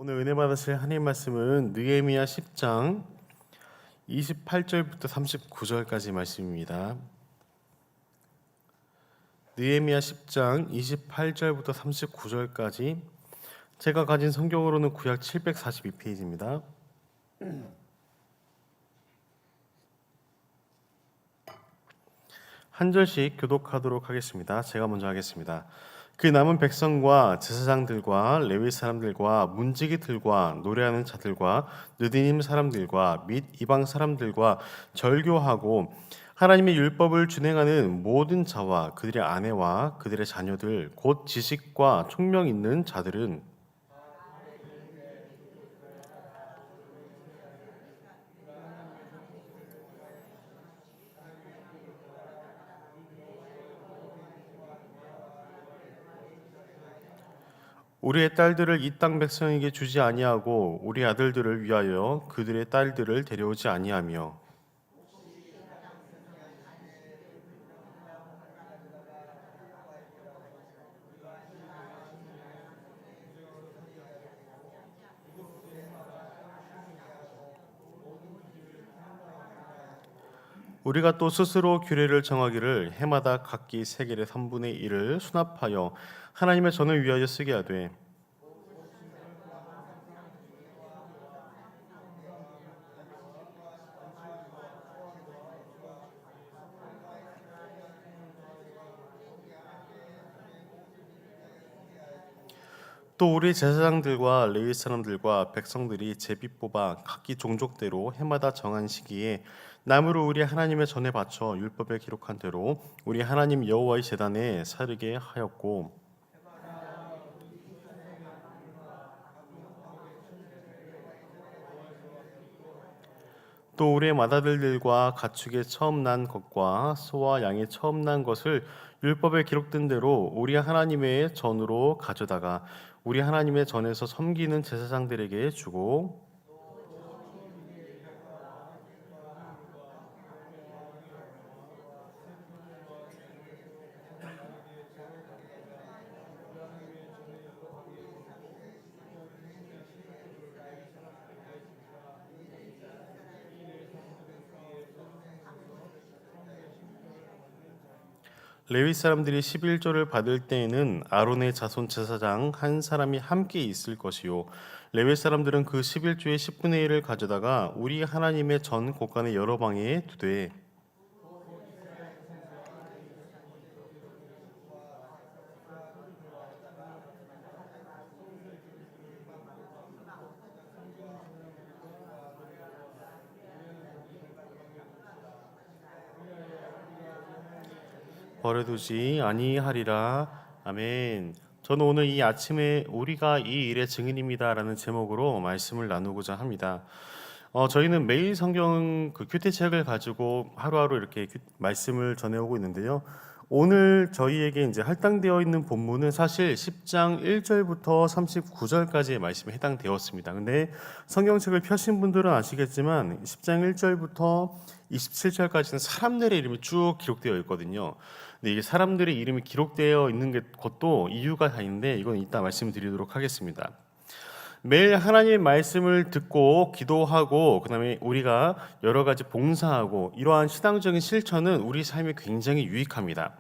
오늘 은혜 받으실 하나님 말씀은 느헤미야 10장 28절부터 39절까지 말씀입니다. 느헤미야 10장 28절부터 39절까지 제가 가진 성경으로는 구약 742페이지입니다. 한 절씩 교독하도록 하겠습니다. 제가 먼저 하겠습니다. 그 남은 백성과 제사장들과 레위 사람들과 문지기들과 노래하는 자들과 느디님 사람들과 및 이방 사람들과 절교하고 하나님의 율법을 준행하는 모든 자와 그들의 아내와 그들의 자녀들 곧 지식과 총명 있는 자들은 우리의 딸들을 이 땅 백성에게 주지 아니하고 우리 아들들을 위하여 그들의 딸들을 데려오지 아니하며 우리가 또 스스로 규례를 정하기를 해마다 각기 세겔의 3분의 1을 수납하여 하나님의 전을 위하여 쓰게 하되 또 우리 제사장들과 레위 사람들과 백성들이 제비 뽑아 각기 종족대로 해마다 정한 시기에 나무를 우리 하나님의 전에 바쳐 율법에 기록한 대로 우리 하나님 여호와의 제단에 사르게 하였고 또 우리의 맏아들들과 가축의 처음 난 것과 소와 양의 처음 난 것을 율법에 기록된 대로 우리 하나님의 전으로 가져다가 우리 하나님의 전에서 섬기는 제사장들에게 주고 레위 사람들이 11조를 받을 때에는 아론의 자손 제사장 한 사람이 함께 있을 것이요 레위 사람들은 그 11조의 10분의 1을 가져다가 우리 하나님의 전 곳간의 여러 방에 두되 버려두지 아니하리라. 아멘. 저는 오늘 이 아침에 우리가 이 일의 증인입니다라는 제목으로 말씀을 나누고자 합니다. 저희는 매일 성경 그 큐티책을 가지고 하루하루 이렇게 말씀을 전해오고 있는데요. 오늘 저희에게 이제 할당되어 있는 본문은 사실 10장 1절부터 39절까지의 말씀에 해당되었습니다. 근데 성경책을 펴신 분들은 아시겠지만 10장 1절부터 27절까지는 사람들의 이름이 쭉 기록되어 있거든요. 근데 이게 사람들의 이름이 기록되어 있는 것도 이유가 다 있는데 이건 이따 말씀드리도록 하겠습니다. 매일 하나님의 말씀을 듣고 기도하고 그다음에 우리가 여러 가지 봉사하고 이러한 신앙적인 실천은 우리 삶에 굉장히 유익합니다.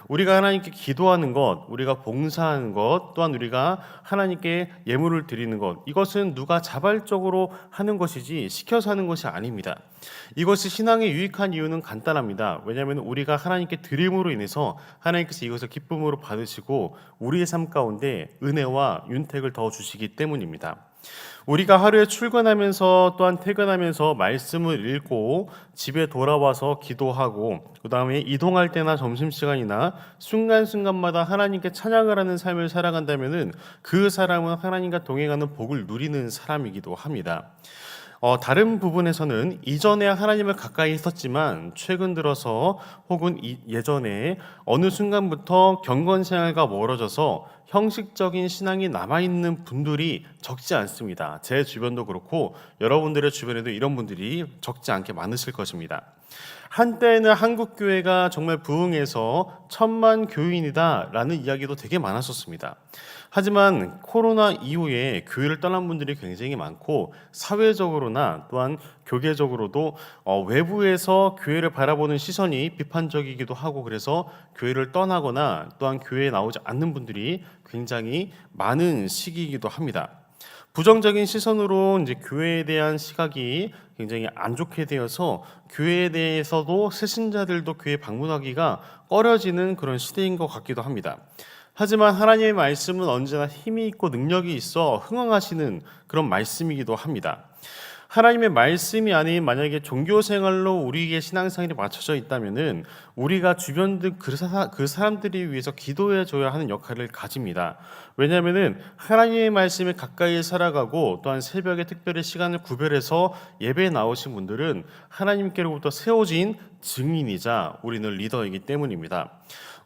우리가 하나님께 기도하는 것, 우리가 봉사하는 것, 또한 우리가 하나님께 예물을 드리는 것, 이것은 누가 자발적으로 하는 것이지 시켜서 하는 것이 아닙니다. 이것이 신앙에 유익한 이유는 간단합니다. 왜냐하면 우리가 하나님께 드림으로 인해서 하나님께서 이것을 기쁨으로 받으시고 우리의 삶 가운데 은혜와 윤택을 더 주시기 때문입니다. 우리가 하루에 출근하면서 또한 퇴근하면서 말씀을 읽고 집에 돌아와서 기도하고 그 다음에 이동할 때나 점심시간이나 순간순간마다 하나님께 찬양을 하는 삶을 살아간다면 그 사람은 하나님과 동행하는 복을 누리는 사람이기도 합니다. 다른 부분에서는 이전에 하나님을 가까이 했었지만 최근 들어서 혹은 예전에 어느 순간부터 경건생활과 멀어져서 형식적인 신앙이 남아있는 분들이 적지 않습니다. 제 주변도 그렇고 여러분들의 주변에도 이런 분들이 적지 않게 많으실 것입니다. 한때는 한국 교회가 정말 부흥해서 1,000만 교인이다라는 이야기도 되게 많았었습니다. 하지만 코로나 이후에 교회를 떠난 분들이 굉장히 많고 사회적으로나 또한 교계적으로도 외부에서 교회를 바라보는 시선이 비판적이기도 하고 그래서 교회를 떠나거나 또한 교회에 나오지 않는 분들이 굉장히 많은 시기이기도 합니다. 부정적인 시선으로 이제 교회에 대한 시각이 굉장히 안 좋게 되어서 교회에 대해서도 새신자들도 교회 방문하기가 꺼려지는 그런 시대인 것 같기도 합니다. 하지만 하나님의 말씀은 언제나 힘이 있고 능력이 있어 흥황하시는 그런 말씀이기도 합니다. 하나님의 말씀이 아닌 만약에 종교 생활로 우리의 신앙생활이 맞춰져 있다면은 우리가 주변 그 사람들이 위해서 기도해 줘야 하는 역할을 가집니다. 왜냐하면은 하나님의 말씀에 가까이 살아가고 또한 새벽에 특별히 시간을 구별해서 예배에 나오신 분들은 하나님께로부터 세워진 증인이자 우리는 리더이기 때문입니다.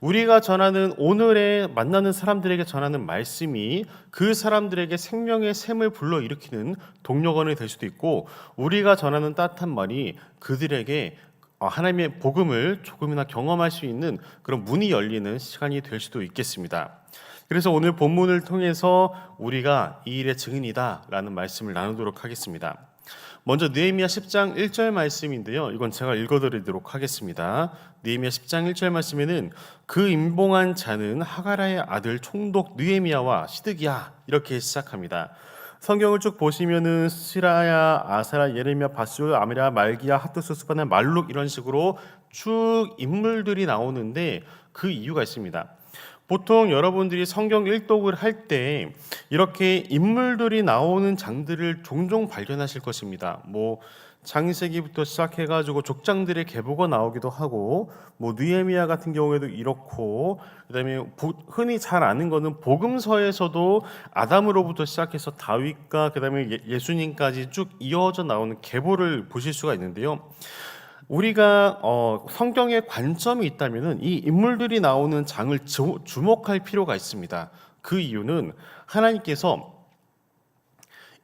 우리가 전하는 오늘에 만나는 사람들에게 전하는 말씀이 그 사람들에게 생명의 샘을 불러일으키는 동력원이 될 수도 있고 우리가 전하는 따뜻한 말이 그들에게 하나님의 복음을 조금이나 경험할 수 있는 그런 문이 열리는 시간이 될 수도 있겠습니다. 그래서 오늘 본문을 통해서 우리가 이 일의 증인이다라는 말씀을 나누도록 하겠습니다. 먼저 느헤미야 10장 1절 말씀인데요. 이건 제가 읽어드리도록 하겠습니다. 느헤미야 10장 1절 말씀에는 그 임봉한 자는 하가라의 아들 총독 느헤미야와 시드기야 이렇게 시작합니다. 성경을 쭉 보시면은 스라야, 아사라, 예레미야, 바스울, 아미라, 말기야, 하투스, 스바냐, 말룩 이런 식으로 쭉 인물들이 나오는데 그 이유가 있습니다. 보통 여러분들이 성경 일독을 할 때 이렇게 인물들이 나오는 장들을 종종 발견하실 것입니다. 창세기부터 시작해가지고 족장들의 계보가 나오기도 하고 느헤미야 같은 경우에도 이렇고 그다음에 흔히 잘 아는 거는 복음서에서도 아담으로부터 시작해서 다윗과 그다음에 예수님까지 쭉 이어져 나오는 계보를 보실 수가 있는데요. 우리가 성경에 관점이 있다면은 이 인물들이 나오는 장을 주목할 필요가 있습니다. 그 이유는 하나님께서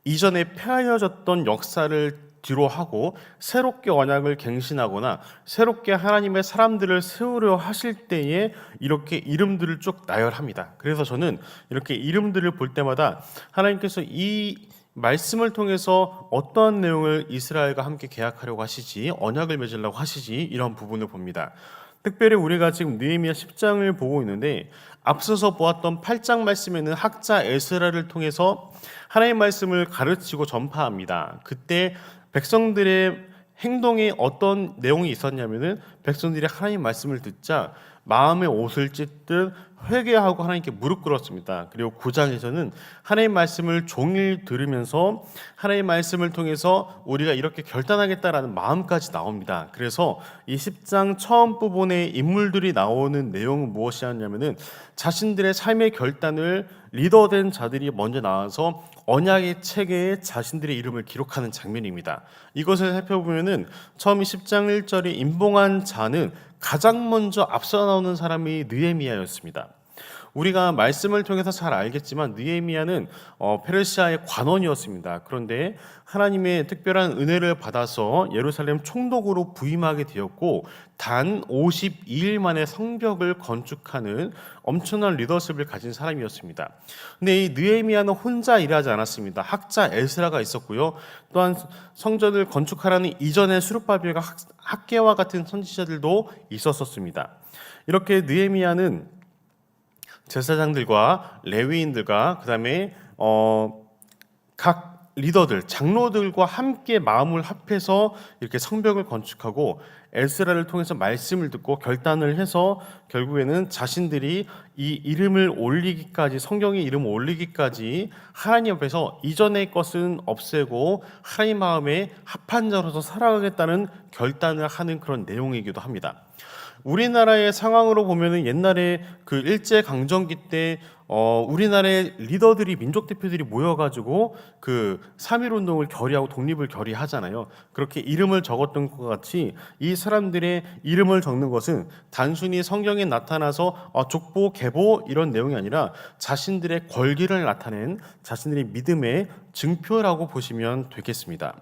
이전에 폐하여졌던 역사를 뒤로하고 새롭게 언약을 갱신하거나 새롭게 하나님의 사람들을 세우려 하실 때에 이렇게 이름들을 쭉 나열합니다. 그래서 저는 이렇게 이름들을 볼 때마다 하나님께서 이 말씀을 통해서 어떤 내용을 이스라엘과 함께 계약하려고 하시지, 언약을 맺으려고 하시지, 이런 부분을 봅니다. 특별히 우리가 지금 느헤미야 10장을 보고 있는데 앞서서 보았던 8장 말씀에는 학자 에스라를 통해서 하나님의 말씀을 가르치고 전파합니다. 그때 백성들의 행동에 어떤 내용이 있었냐면은 백성들이 하나님 말씀을 듣자 마음의 옷을 찢듯 회개하고 하나님께 무릎 꿇었습니다. 그리고 9장에서는 하나님 말씀을 종일 들으면서 하나님 말씀을 통해서 우리가 이렇게 결단하겠다라는 마음까지 나옵니다. 그래서 이 10장 처음 부분에 인물들이 나오는 내용은 무엇이었냐면은 자신들의 삶의 결단을 리더된 자들이 먼저 나와서 언약의 체계에 자신들의 이름을 기록하는 장면입니다. 이것을 살펴보면은 처음 10장 1절에 임봉한 자는 가장 먼저 앞서 나오는 사람이 느헤미야였습니다. 우리가 말씀을 통해서 잘 알겠지만 느헤미야는 페르시아의 관원이었습니다. 그런데 하나님의 특별한 은혜를 받아서 예루살렘 총독으로 부임하게 되었고 단 52일 만에 성벽을 건축하는 엄청난 리더십을 가진 사람이었습니다. 근데 이 느헤미야는 혼자 일하지 않았습니다. 학자 에스라가 있었고요. 또한 성전을 건축하라는 이전에 수룹바벨과 학개와 같은 선지자들도 있었습니다. 이렇게 느헤미야는 제사장들과 레위인들과 그다음에 각 리더들, 장로들과 함께 마음을 합해서 이렇게 성벽을 건축하고 에스라를 통해서 말씀을 듣고 결단을 해서 결국에는 자신들이 이 이름을 올리기까지 성경의 이름을 올리기까지 하나님 앞에서 이전의 것은 없애고 하나님 마음에 합한 자로서 살아가겠다는 결단을 하는 그런 내용이기도 합니다. 우리나라의 상황으로 보면은 옛날에 그 일제 강점기 때 우리나라의 리더들이 민족 대표들이 모여가지고 그 3.1 운동을 결의하고 독립을 결의하잖아요. 그렇게 이름을 적었던 것 같이 이 사람들의 이름을 적는 것은 단순히 성경에 나타나서 족보, 계보 이런 내용이 아니라 자신들의 권기를 나타낸 자신들의 믿음의 증표라고 보시면 되겠습니다.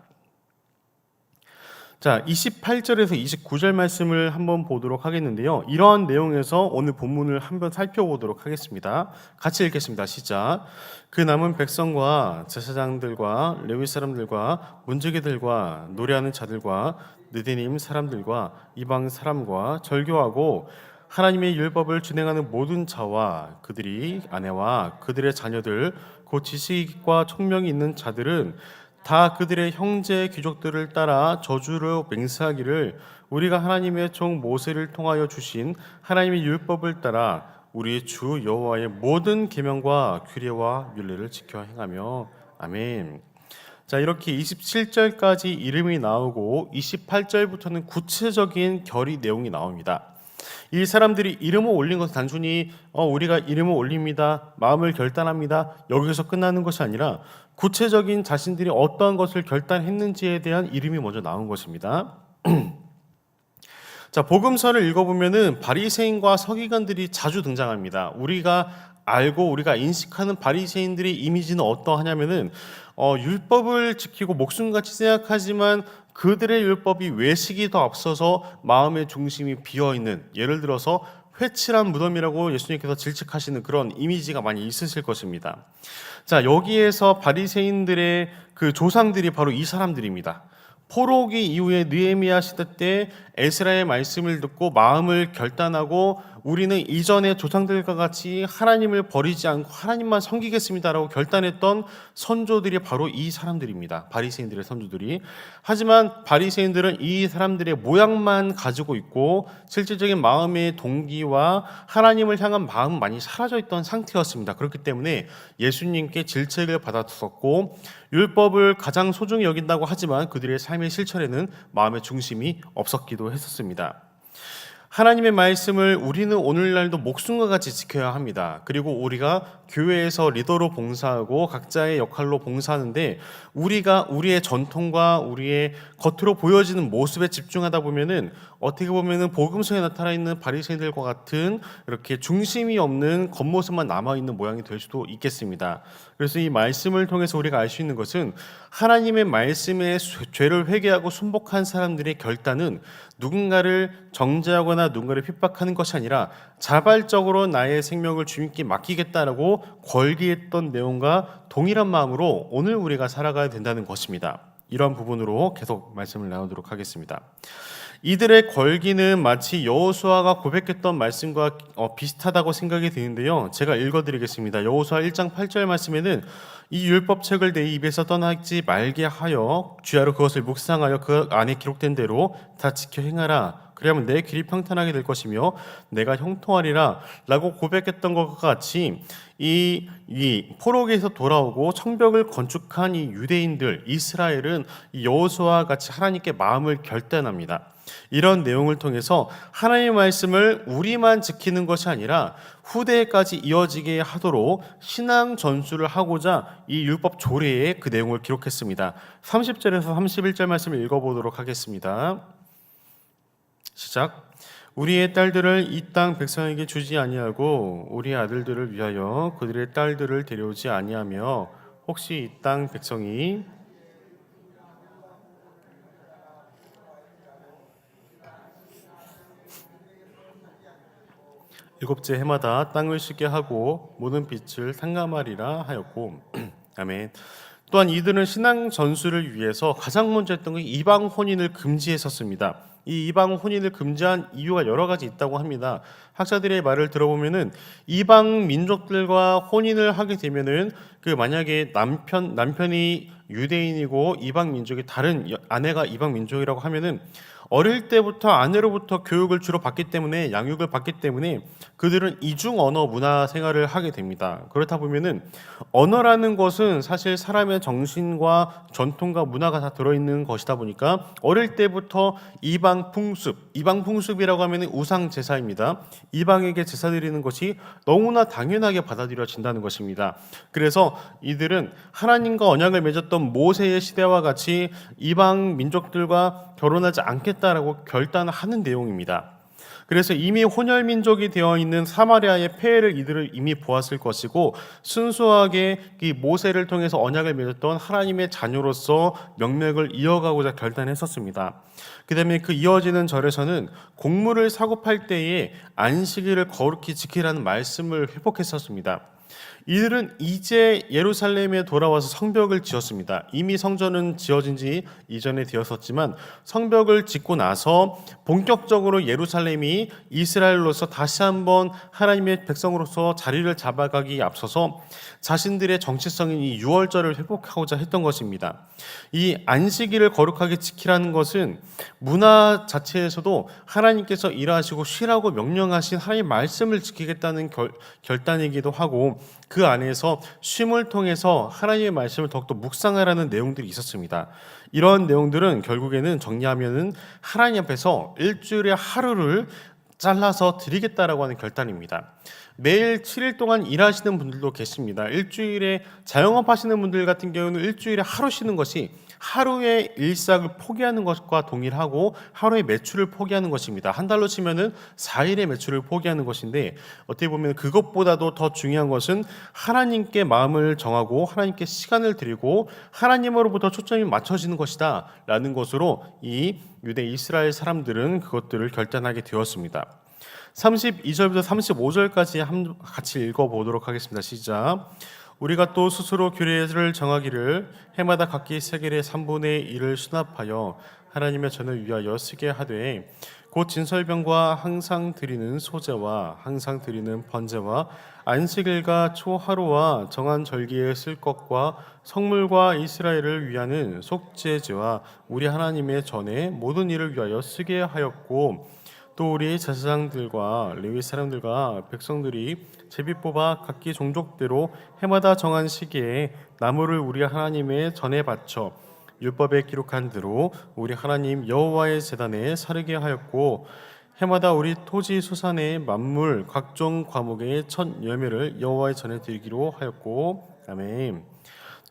자, 28절에서 29절 말씀을 한번 보도록 하겠는데요. 이러한 내용에서 오늘 본문을 한번 살펴보도록 하겠습니다. 같이 읽겠습니다. 시작. 그 남은 백성과 제사장들과 레위 사람들과 문지기들과 노래하는 자들과 느디님 사람들과 이방 사람과 절교하고 하나님의 율법을 준행하는 모든 자와 그들이 아내와 그들의 자녀들 곧 지식과 총명이 있는 자들은 다 그들의 형제 귀족들을 따라 저주로 맹세하기를 우리가 하나님의 종 모세를 통하여 주신 하나님의 율법을 따라 우리 주 여호와의 모든 계명과 규례와 율례를 지켜 행하며 아멘. 자, 이렇게 27절까지 이름이 나오고 28절부터는 구체적인 결의 내용이 나옵니다. 이 사람들이 이름을 올린 것은 단순히 우리가 이름을 올립니다, 마음을 결단합니다, 여기서 끝나는 것이 아니라 구체적인 자신들이 어떠한 것을 결단했는지에 대한 이름이 먼저 나온 것입니다. 자, 복음서를 읽어보면은 바리새인과 서기관들이 자주 등장합니다. 우리가 알고 우리가 인식하는 바리새인들의 이미지는 어떠하냐면은 율법을 지키고 목숨같이 생각하지만 그들의 율법이 외식이 더 앞서서 마음의 중심이 비어있는, 예를 들어서 회칠한 무덤이라고 예수님께서 질책하시는 그런 이미지가 많이 있으실 것입니다. 자, 여기에서 바리새인들의 그 조상들이 바로 이 사람들입니다. 포로기 이후에 느헤미야 시대 때 에스라의 말씀을 듣고 마음을 결단하고 우리는 이전의 조상들과 같이 하나님을 버리지 않고 하나님만 섬기겠습니다라고 결단했던 선조들이 바로 이 사람들입니다. 바리새인들의 선조들이. 하지만 바리새인들은 이 사람들의 모양만 가지고 있고 실질적인 마음의 동기와 하나님을 향한 마음은 많이 사라져 있던 상태였습니다. 그렇기 때문에 예수님께 질책을 받았었고 율법을 가장 소중히 여긴다고 하지만 그들의 삶의 실천에는 마음의 중심이 없었기도 했었습니다. 하나님의 말씀을 우리는 오늘날도 목숨과 같이 지켜야 합니다. 그리고 우리가 교회에서 리더로 봉사하고 각자의 역할로 봉사하는데 우리가 우리의 전통과 우리의 겉으로 보여지는 모습에 집중하다 보면은 어떻게 보면은 복음서에 나타나 있는 바리새인들과 같은 이렇게 중심이 없는 겉모습만 남아 있는 모양이 될 수도 있겠습니다. 그래서 이 말씀을 통해서 우리가 알 수 있는 것은 하나님의 말씀에 죄를 회개하고 순복한 사람들의 결단은 누군가를 정죄하거나 누군가를 핍박하는 것이 아니라 자발적으로 나의 생명을 주님께 맡기겠다라고 걸기했던 내용과 동일한 마음으로 오늘 우리가 살아가야 된다는 것입니다. 이러한 부분으로 계속 말씀을 나누도록 하겠습니다. 이들의 걸기는 마치 여호수아가 고백했던 말씀과 비슷하다고 생각이 드는데요. 제가 읽어드리겠습니다. 여호수아 1장 8절 말씀에는 이 율법책을 내 입에서 떠나지 말게 하여 주야로 그것을 묵상하여 그 안에 기록된 대로 다 지켜 행하라. 그러면 내 길이 평탄하게 될 것이며 내가 형통하리라 라고 고백했던 것과 같이 이 포로기에서 돌아오고 성벽을 건축한 이 유대인들 이스라엘은 여호수아와 같이 하나님께 마음을 결단합니다. 이런 내용을 통해서 하나님의 말씀을 우리만 지키는 것이 아니라 후대까지 이어지게 하도록 신앙 전수를 하고자 이 율법 조례에 그 내용을 기록했습니다. 30절에서 31절 말씀을 읽어보도록 하겠습니다. 시작. 우리의 딸들을 이 땅 백성에게 주지 아니하고 우리 아들들을 위하여 그들의 딸들을 데려오지 아니하며 혹시 이 땅 백성이 일곱째 해마다 땅을 쉬게 하고 모든 빛을 상감하리라 하였고 아멘. 또한 이들은 신앙 전수를 위해서 가장 먼저 했던 게 이방 혼인을 금지했었습니다. 이 이방 혼인을 금지한 이유가 여러 가지 있다고 합니다. 학자들의 말을 들어보면은 이방 민족들과 혼인을 하게 되면은 그 만약에 남편이 유대인이고 이방 민족이 다른 아내가 이방 민족이라고 하면은 어릴 때부터 아내로부터 교육을 주로 받기 때문에 양육을 받기 때문에 그들은 이중 언어 문화 생활을 하게 됩니다. 그렇다 보면은 언어라는 것은 사실 사람의 정신과 전통과 문화가 다 들어있는 것이다 보니까 어릴 때부터 이방 풍습이라고 하면은 우상 제사입니다. 이방에게 제사 드리는 것이 너무나 당연하게 받아들여진다는 것입니다. 그래서 이들은 하나님과 언약을 맺었던 모세의 시대와 같이 이방 민족들과 결혼하지 않겠다라고 결단하는 내용입니다. 그래서 이미 혼혈 민족이 되어 있는 사마리아의 폐해를 이들을 이미 보았을 것이고 순수하게 이 모세를 통해서 언약을 맺었던 하나님의 자녀로서 명맥을 이어가고자 결단했었습니다. 그다음에 그 이어지는 절에서는 곡물을 사고 팔 때에 안식일을 거룩히 지키라는 말씀을 회복했었습니다. 이들은 이제 예루살렘에 돌아와서 성벽을 지었습니다. 이미 성전은 지어진 지 이전에 되었었지만 성벽을 짓고 나서 본격적으로 예루살렘이 이스라엘로서 다시 한번 하나님의 백성으로서 자리를 잡아가기에 앞서서 자신들의 정체성인 이 유월절을 회복하고자 했던 것입니다. 이 안식일을 거룩하게 지키라는 것은 문화 자체에서도 하나님께서 일하시고 쉬라고 명령하신 하나님의 말씀을 지키겠다는 결단이기도 하고 그 안에서 쉼을 통해서 하나님의 말씀을 더욱더 묵상하라는 내용들이 있었습니다. 이런 내용들은 결국에는 정리하면은 하나님 앞에서 일주일에 하루를 잘라서 드리겠다라고 하는 결단입니다. 매일 7일 동안 일하시는 분들도 계십니다. 일주일에 자영업 하시는 분들 같은 경우는 일주일에 하루 쉬는 것이 하루의 일상을 포기하는 것과 동일하고 하루의 매출을 포기하는 것입니다. 한 달로 치면은 4일의 매출을 포기하는 것인데 어떻게 보면 그것보다도 더 중요한 것은 하나님께 마음을 정하고 하나님께 시간을 드리고 하나님으로부터 초점이 맞춰지는 것이다 라는 것으로 이 유대 이스라엘 사람들은 그것들을 결단하게 되었습니다. 32절부터 35절까지 같이 읽어보도록 하겠습니다. 시작. 우리가 또 스스로 규례를 정하기를 해마다 각기 세겔의 3분의 1을 수납하여 하나님의 전을 위하여 쓰게 하되 곧 진설병과 항상 드리는 소제와 항상 드리는 번제와 안식일과 초하루와 정한 절기에 쓸 것과 성물과 이스라엘을 위하는 속죄제와 우리 하나님의 전에 모든 일을 위하여 쓰게 하였고 또 우리 제사장들과 레위 사람들과 백성들이 제비 뽑아 각기 종족대로 해마다 정한 시기에 나무를 우리 하나님의 전에 바쳐 율법에 기록한 대로 우리 하나님 여호와의 제단에 사르게 하였고 해마다 우리 토지 수산의 만물 각종 과목의 첫 열매를 여호와의 전에 드리기로 하였고 아멘.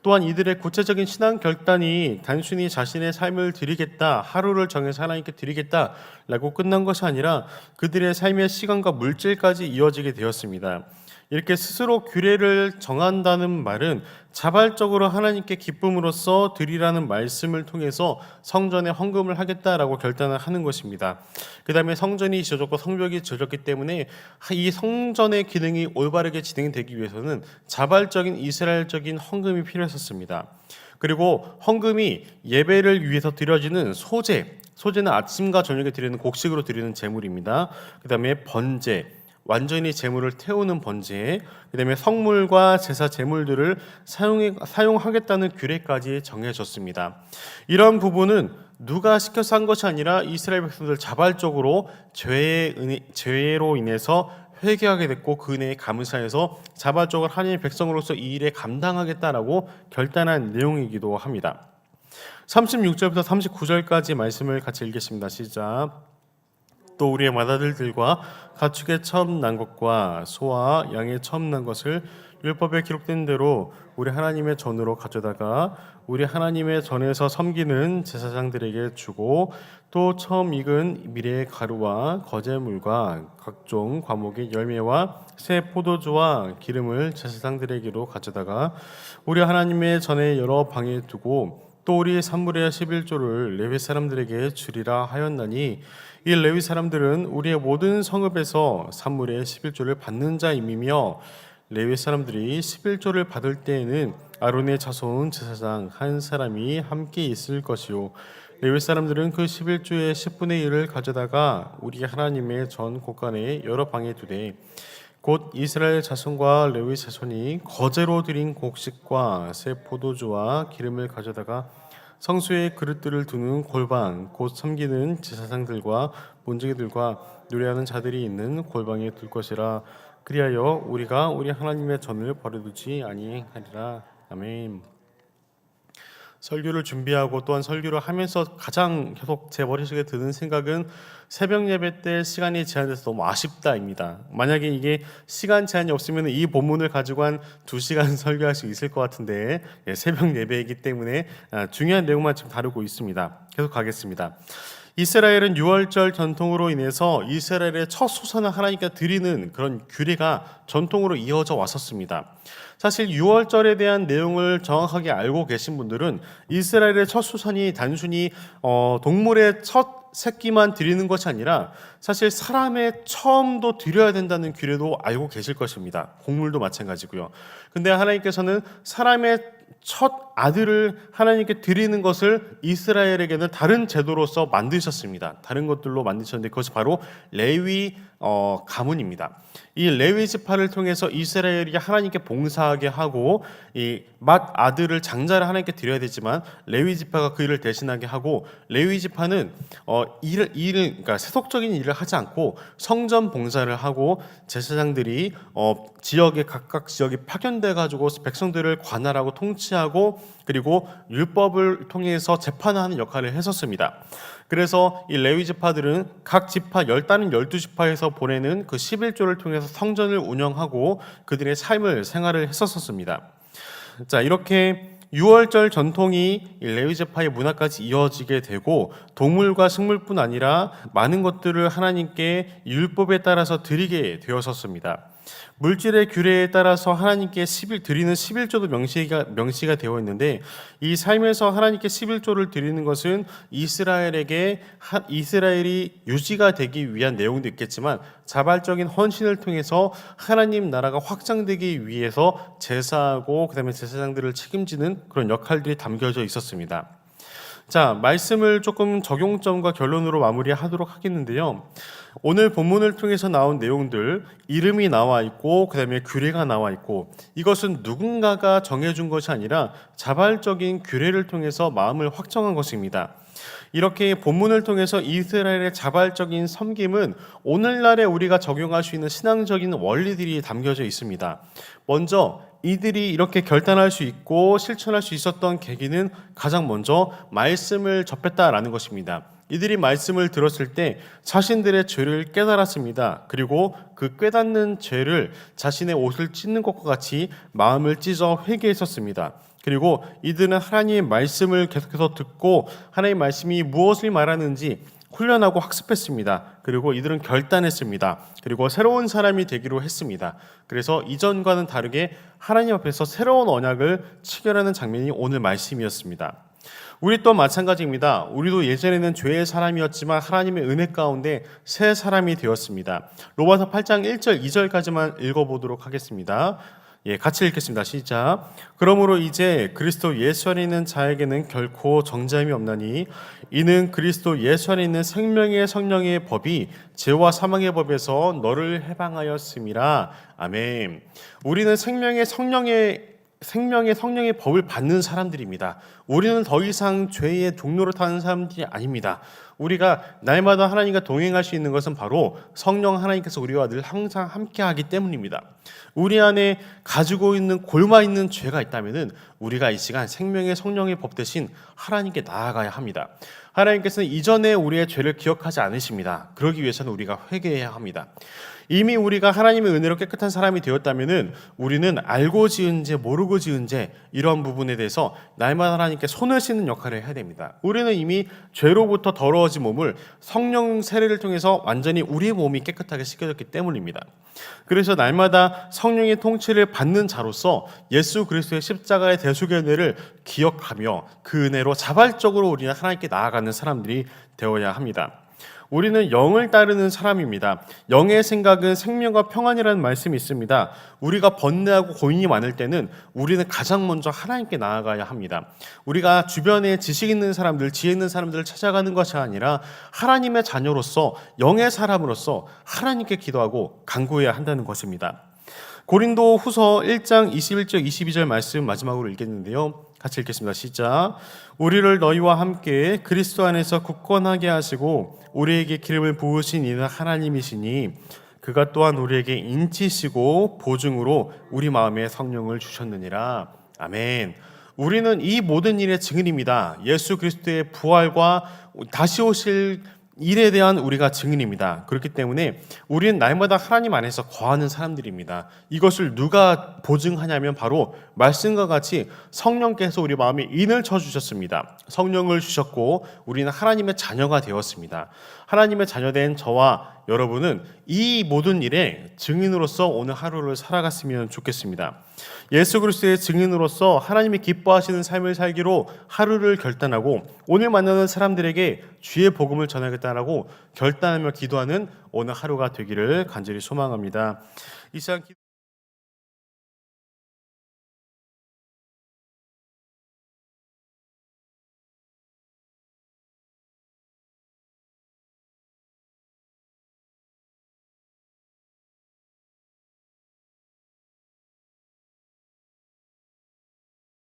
또한 이들의 구체적인 신앙 결단이 단순히 자신의 삶을 드리겠다, 하루를 정해서 하나님께 드리겠다라고 끝난 것이 아니라 그들의 삶의 시간과 물질까지 이어지게 되었습니다. 이렇게 스스로 규례를 정한다는 말은 자발적으로 하나님께 기쁨으로써 드리라는 말씀을 통해서 성전에 헌금을 하겠다라고 결단을 하는 것입니다. 그 다음에 성전이 지어졌고 성벽이 지어졌기 때문에 이 성전의 기능이 올바르게 진행되기 위해서는 자발적인 이스라엘적인 헌금이 필요했었습니다. 그리고 헌금이 예배를 위해서 드려지는 소제는 아침과 저녁에 드리는 곡식으로 드리는 제물입니다. 그 다음에 번제, 완전히 제물을 태우는 번제, 그다음에 성물과 제사 제물들을 사용하겠다는 규례까지 정해졌습니다. 이런 부분은 누가 시켜서 한 것이 아니라 이스라엘 백성들 자발적으로 죄로 인해서 회개하게 됐고 그 은혜에 감사해서 자발적으로 하나님의 백성으로서 이 일에 감당하겠다라고 결단한 내용이기도 합니다. 36절부터 39절까지 말씀을 같이 읽겠습니다. 시작. 또 우리의 맏아들들과 가축의 처음 난 것과 소와 양의 처음 난 것을 율법에 기록된 대로 우리 하나님의 전으로 가져다가 우리 하나님의 전에서 섬기는 제사장들에게 주고 또 처음 익은 미래의 가루와 거제물과 각종 과목의 열매와 새 포도주와 기름을 제사장들에게로 가져다가 우리 하나님의 전에 여러 방에 두고 또 우리 산물의 11조를 레위 사람들에게 주리라 하였나니 이 레위 사람들은 우리의 모든 성읍에서 산물의 11조를 받는 자임이며 레위 사람들이 11조를 받을 때에는 아론의 자손 제사장 한 사람이 함께 있을 것이요 레위 사람들은 그 11조의 10분의 1을 가져다가 우리 하나님의 전 곳간에 여러 방에 두되 곧 이스라엘 자손과 레위 자손이 거제로 드린 곡식과 새 포도주와 기름을 가져다가 성수의 그릇들을 두는 골방 곧 섬기는 제사장들과 문지기들과 노래하는 자들이 있는 골방에 둘 것이라. 그리하여 우리가 우리 하나님의 전을 버려두지 아니하리라. 아멘. 설교를 준비하고 또한 설교를 하면서 가장 계속 제 머릿속에 드는 생각은 새벽 예배 때 시간이 제한돼서 너무 아쉽다입니다. 만약에 이게 시간 제한이 없으면 이 본문을 가지고 한 2시간 설교할 수 있을 것 같은데 새벽 예배이기 때문에 중요한 내용만 지금 다루고 있습니다. 계속 가겠습니다. 이스라엘은 유월절 전통으로 인해서 이스라엘의 첫 소산을 하나님께 드리는 그런 규례가 전통으로 이어져 왔었습니다. 사실 유월절에 대한 내용을 정확하게 알고 계신 분들은 이스라엘의 첫 소산이 단순히 동물의 첫 새끼만 드리는 것이 아니라 사실 사람의 처음도 드려야 된다는 규례도 알고 계실 것입니다. 곡물도 마찬가지고요. 근데 하나님께서는 사람의 첫 아들을 하나님께 드리는 것을 이스라엘에게는 다른 제도로서 만드셨습니다. 다른 것들로 만드셨는데 그것이 바로 레위 가문입니다. 이 레위 지파를 통해서 이스라엘이 하나님께 봉사하게 하고 이 맏 아들을 장자를 하나님께 드려야 되지만 레위 지파가 그 일을 대신하게 하고 레위 지파는 그러니까 세속적인 일을 하지 않고 성전 봉사를 하고 제사장들이 각각 지역에 파견돼 가지고 백성들을 관할하고 통치하고 그리고 율법을 통해서 재판하는 역할을 했었습니다. 그래서 이 레위 지파들은 각 지파 다른 12지파에서 보내는 그 11조를 통해서 성전을 운영하고 그들의 생활을 했었습니다. 자, 이렇게 유월절 전통이 레위 지파의 문화까지 이어지게 되고 동물과 식물뿐 아니라 많은 것들을 하나님께 율법에 따라서 드리게 되었었습니다. 물질의 규례에 따라서 하나님께 드리는 11조도 명시가 되어 있는데 이 삶에서 하나님께 11조를 드리는 것은 이스라엘이 유지가 되기 위한 내용도 있겠지만 자발적인 헌신을 통해서 하나님 나라가 확장되기 위해서 제사하고 그다음에 제사장들을 책임지는 그런 역할들이 담겨져 있었습니다. 자, 말씀을 조금 적용점과 결론으로 마무리하도록 하겠는데요. 오늘 본문을 통해서 나온 내용들, 이름이 나와 있고 그다음에 규례가 나와 있고 이것은 누군가가 정해준 것이 아니라 자발적인 규례를 통해서 마음을 확정한 것입니다. 이렇게 본문을 통해서 이스라엘의 자발적인 섬김은 오늘날에 우리가 적용할 수 있는 신앙적인 원리들이 담겨져 있습니다. 먼저 이들이 이렇게 결단할 수 있고 실천할 수 있었던 계기는 가장 먼저 말씀을 접했다라는 것입니다. 이들이 말씀을 들었을 때 자신들의 죄를 깨달았습니다. 그리고 그 깨닫는 죄를 자신의 옷을 찢는 것과 같이 마음을 찢어 회개했었습니다. 그리고 이들은 하나님의 말씀을 계속해서 듣고 하나님의 말씀이 무엇을 말하는지 훈련하고 학습했습니다. 그리고 이들은 결단했습니다. 그리고 새로운 사람이 되기로 했습니다. 그래서 이전과는 다르게 하나님 앞에서 새로운 언약을 체결하는 장면이 오늘 말씀이었습니다. 우리 또 마찬가지입니다. 우리도 예전에는 죄의 사람이었지만 하나님의 은혜 가운데 새 사람이 되었습니다. 로마서 8장 1절 2절까지만 읽어보도록 하겠습니다. 같이 읽겠습니다. 시작. 그러므로 이제 그리스도 예수 안에 있는 자에게는 결코 정죄함이 없나니 이는 그리스도 예수 안에 있는 생명의 성령의 법이 죄와 사망의 법에서 너를 해방하였음이라. 아멘. 우리는 생명의 성령의 법을 받는 사람들입니다. 우리는 더 이상 죄의 종로를 타는 사람들이 아닙니다. 우리가 날마다 하나님과 동행할 수 있는 것은 바로 성령 하나님께서 우리와 늘 항상 함께하기 때문입니다. 우리 안에 가지고 있는 골마 있는 죄가 있다면은 우리가 이 시간 생명의 성령의 법 대신 하나님께 나아가야 합니다. 하나님께서는 이전에 우리의 죄를 기억하지 않으십니다. 그러기 위해서는 우리가 회개해야 합니다. 이미 우리가 하나님의 은혜로 깨끗한 사람이 되었다면은 우리는 알고 지은 죄, 모르고 지은 죄 이런 부분에 대해서 날마다 하나님께 손을 씻는 역할을 해야 됩니다. 우리는 이미 죄로부터 더러워진 몸을 성령 세례를 통해서 완전히 우리의 몸이 깨끗하게 씻겨졌기 때문입니다. 그래서 날마다 성령의 통치를 받는 자로서 예수 그리스도의 십자가의 대속의 은혜를 기억하며 그 은혜로 자발적으로 우리는 하나님께 나아가는 사람들이 되어야 합니다. 우리는 영을 따르는 사람입니다. 영의 생각은 생명과 평안이라는 말씀이 있습니다. 우리가 번뇌하고 고민이 많을 때는 우리는 가장 먼저 하나님께 나아가야 합니다. 우리가 주변에 지식 있는 사람들, 지혜 있는 사람들을 찾아가는 것이 아니라 하나님의 자녀로서 영의 사람으로서 하나님께 기도하고 간구해야 한다는 것입니다. 고린도 후서 1장 21절 22절 말씀 마지막으로 읽겠는데요. 같이 읽겠습니다. 시작. 우리를 너희와 함께 그리스도 안에서 굳건하게 하시고 우리에게 기름을 부으신 이는 하나님이시니 그가 또한 우리에게 인치시고 보증으로 우리 마음에 성령을 주셨느니라. 아멘. 우리는 이 모든 일의 증인입니다. 예수 그리스도의 부활과 다시 오실 일에 대한 우리가 증인입니다. 그렇기 때문에 우리는 날마다 하나님 안에서 거하는 사람들입니다. 이것을 누가 보증하냐면 바로 말씀과 같이 성령께서 우리 마음에 인을 쳐주셨습니다. 성령을 주셨고 우리는 하나님의 자녀가 되었습니다. 하나님의 자녀된 저와 여러분은 이 모든 일에 증인으로서 오늘 하루를 살아갔으면 좋겠습니다. 예수 그리스도의 증인으로서 하나님이 기뻐하시는 삶을 살기로 하루를 결단하고 오늘 만나는 사람들에게 주의 복음을 전하겠다라고 결단하며 기도하는 오늘 하루가 되기를 간절히 소망합니다. 이 시간